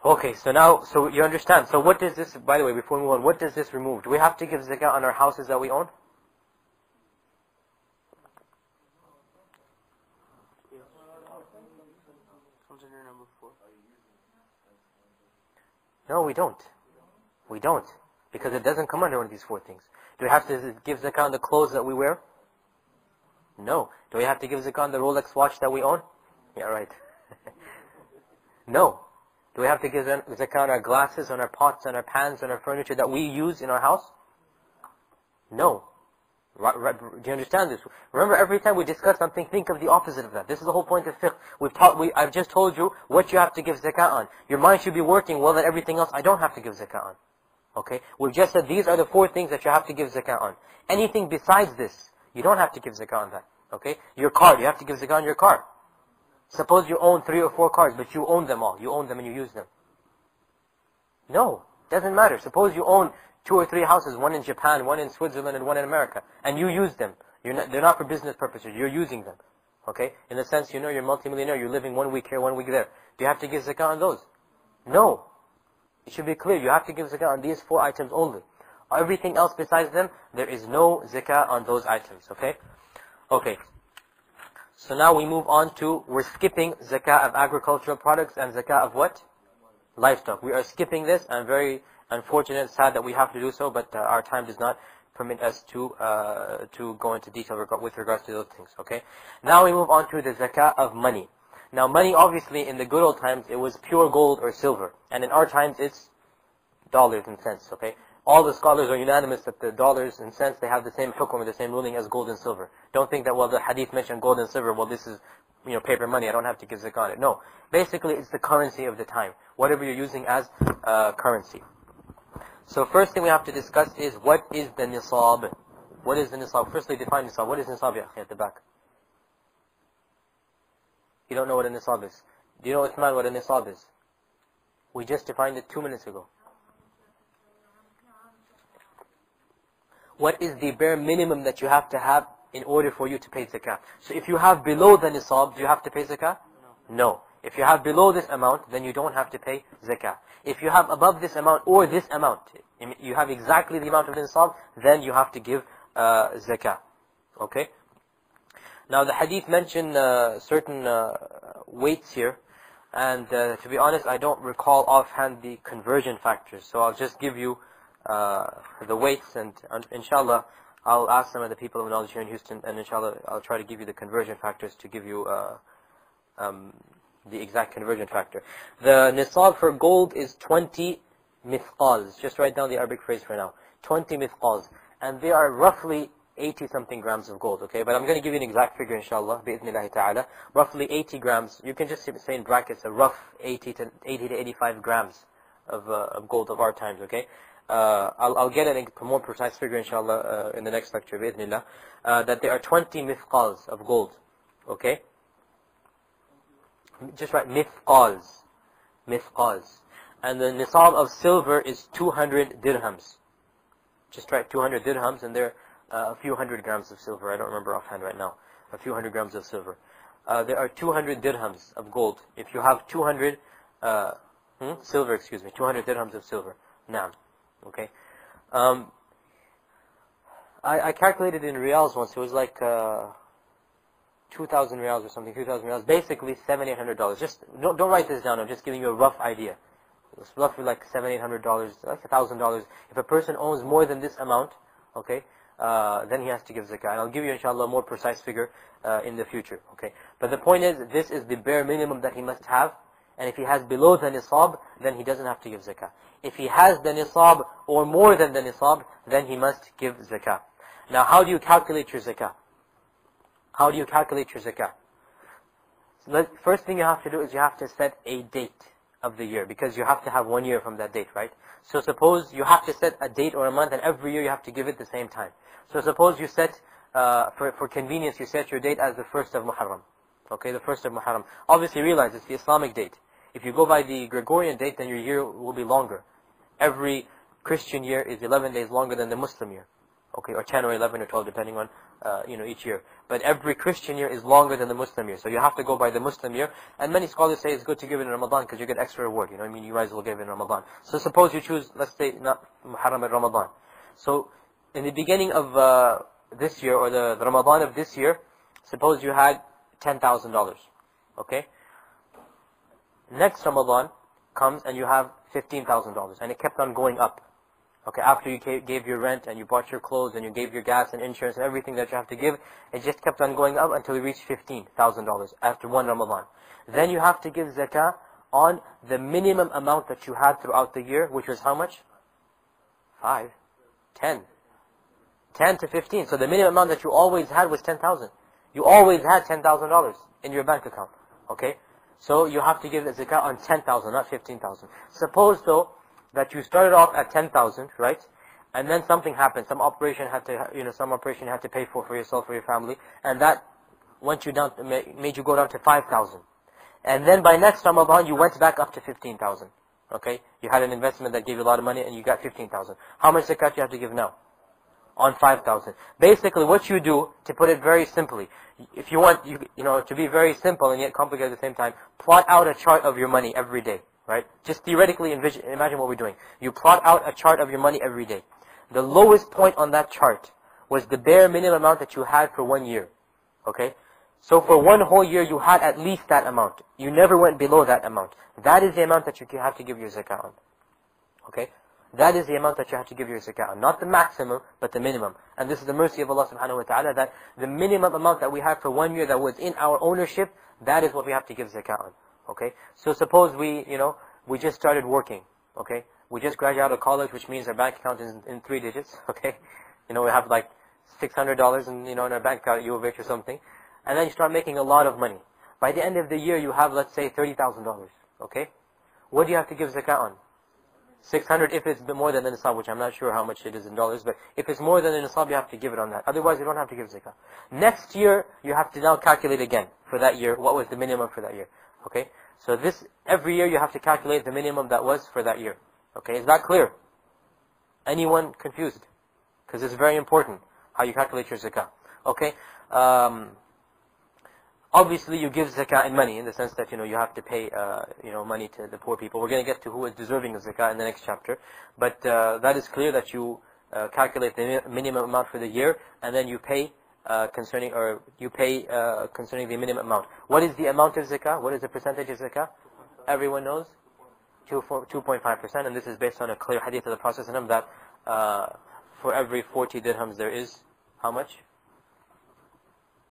Okay, so now, so you understand. So what does this, by the way, before we move on, what does this remove? Do we have to give zakah on our houses that we own? No, we don't. We don't. Because it doesn't come under one of these four things. Do we have to give zakah on the clothes that we wear? No. Do we have to give zakah on the Rolex watch that we own? Yeah, right. No. Do we have to give zakah on our glasses, on our pots, on our pans, on our furniture that we use in our house? No. Do you understand this? Remember, every time we discuss something, think of the opposite of that. This is the whole point of fiqh. I've just told you what you have to give zakah on. Your mind should be working well that everything else I don't have to give zakah on. Okay? We've just said these are the four things that you have to give zakah on. Anything besides this, you don't have to give zakah on that. Okay? Your car, you have to give zakah on your car. Suppose you own 3 or 4 cars, but you own them all. You own them and you use them. No, doesn't matter. Suppose you own 2 or 3 houses, one in Japan, one in Switzerland, and one in America, and you use them. They're not for business purposes. You're using them. Okay? In the sense, you're a multimillionaire. You're living 1 week here, 1 week there. Do you have to give zakah on those? No. It should be clear. You have to give zakah on these 4 items only. Everything else besides them, there is no zakah on those items. Okay? Okay. So now we move on to, we're skipping zakah of agricultural products and zakah of what? Livestock. We are skipping this. I'm very unfortunate, sad that we have to do so, but our time does not permit us to go into detail with regards to those things. Okay. Now we move on to the zakah of money. Now money, obviously, in the good old times, it was pure gold or silver, and in our times, it's dollars and cents. Okay. All the scholars are unanimous that the dollars and cents, they have the same hukum, the same ruling as gold and silver. Don't think that, well, the hadith mentioned gold and silver, well, this is, paper money, I don't have to give zakah on it. No. Basically, it's the currency of the time. Whatever you're using as currency. So first thing we have to discuss is, what is the nisab? What is the nisab? Firstly, define nisab. What is nisab, ya akhi, at the back? You don't know what a nisab is. Do you know, Uthman, what a nisab is? We just defined it 2 minutes ago. What is the bare minimum that you have to have in order for you to pay zakah? So if you have below the nisab, do you have to pay zakah? No. If you have below this amount, then you don't have to pay zakah. If you have above this amount or this amount, you have exactly the amount of the nisab, then you have to give zakah. Okay? Now the hadith mentioned certain weights here, and to be honest, I don't recall offhand the conversion factors, so I'll just give you the weights, and inshallah I'll ask some of the people of knowledge here in Houston, and inshallah I'll try to give you the conversion factors to give you the exact conversion factor. The nisab for gold is 20 mithqals. Just write down the Arabic phrase for now. 20 mithqals. And they are roughly 80 something grams of gold, okay? But I'm going to give you an exact figure inshallah, bi'idhnillahi ta'ala. Roughly 80 grams. You can just say in brackets a rough 80 to 85 grams of gold of our times, okay? I'll get a more precise figure inshallah in the next lecture, bi'idhnillah. That there are 20 mithqals of gold, okay? Just write mithqals. Mithqals. And the nisab of silver is 200 dirhams. Just write 200 dirhams, and there are a few hundred grams of silver. I don't remember offhand right now. A few hundred grams of silver. There are 200 dirhams of gold. If you have 200 silver, 200 dirhams of silver. Naam. Okay. I calculated in riyals once. It was like 2,000 riyals or something. 2,000 riyals. Basically $700-800. Just don't write this down. I'm just giving you a rough idea. It's roughly like $700-800, like $1,000. If a person owns more than this amount, okay, then he has to give zakah. And I'll give you inshallah a more precise figure in the future. Okay. But the point is, this is the bare minimum that he must have. And if he has below the nisab, then he doesn't have to give zakah. If he has the nisab or more than the nisab, then he must give zakah. Now, how do you calculate your zakah? How do you calculate your zakah? First thing you have to do is you have to set a date of the year, because you have to have 1 year from that date, right? So suppose you have to set a date or a month, and every year you have to give it the same time. So suppose you set, for convenience, you set your date as the 1st of Muharram. Okay, the 1st of Muharram. Obviously realize it's the Islamic date. If you go by the Gregorian date, then your year will be longer. Every Christian year is 11 days longer than the Muslim year. Okay, or 10 or 11 or 12 depending on each year. But every Christian year is longer than the Muslim year. So you have to go by the Muslim year. And many scholars say it's good to give it in Ramadan because you get extra reward. You know what I mean? You might as well give it in Ramadan. So suppose you choose, let's say, not Muharram at Ramadan. So in the beginning of this year, or the Ramadan of this year, suppose you had $10,000. Okay? Next Ramadan comes and you have $15,000. And it kept on going up. Okay, after you gave your rent and you bought your clothes and you gave your gas and insurance and everything that you have to give, it just kept on going up until you reached $15,000 after one Ramadan. Then you have to give zakah on the minimum amount that you had throughout the year, which was how much? 5, 10. 10 to 15. So the minimum amount that you always had was 10,000. You always had $10,000 in your bank account. Okay? So you have to give the zakah on 10,000, not 15,000. Suppose though, that you started off at 10,000, right? And then something happened. Some operation you had to pay for yourself, for your family. And that went you down, made you go down to 5,000. And then by next Ramadan, you went back up to 15,000. Okay? You had an investment that gave you a lot of money and you got 15,000. How much zakat you have to give now? On 5,000. Basically, what you do, to put it very simply, if you want, to be very simple and yet complicated at the same time, plot out a chart of your money every day. Right? Just theoretically imagine what we're doing. You plot out a chart of your money every day. The lowest point on that chart was the bare minimum amount that you had for 1 year. Okay? So for one whole year, you had at least that amount. You never went below that amount. That is the amount that you have to give your zakah on. Okay? That is the amount that you have to give your zakah on. Not the maximum, but the minimum. And this is the mercy of Allah subhanahu wa ta'ala, that the minimum amount that we had for 1 year that was in our ownership, that is what we have to give zakah on. Okay, so suppose we just started working. Okay, we just graduated out of college, which means our bank account is in 3 digits. Okay, we have like $600 in our bank account at U of H or something, and then you start making a lot of money. By the end of the year, you have, let's say, $30,000. Okay, what do you have to give zakah on? 600 if it's more than the nisab, which I'm not sure how much it is in dollars, but if it's more than the nisab, you have to give it on that. Otherwise, you don't have to give zakah. Next year, you have to now calculate again for that year. What was the minimum for that year? Okay, so every year you have to calculate the minimum that was for that year. Okay, is that clear? Anyone confused? Because it's very important how you calculate your zakah. Okay, obviously you give zakah in money, in the sense that you have to pay money to the poor people. We're going to get to who is deserving of zakah in the next chapter, but that is clear that you calculate the minimum amount for the year, and then you pay concerning the minimum amount. What is the amount of zakah? What is the percentage of zakah? Everyone knows? 2.5%, and this is based on a clear hadith of the Prophet ﷺ that for every 40 dirhams there is how much?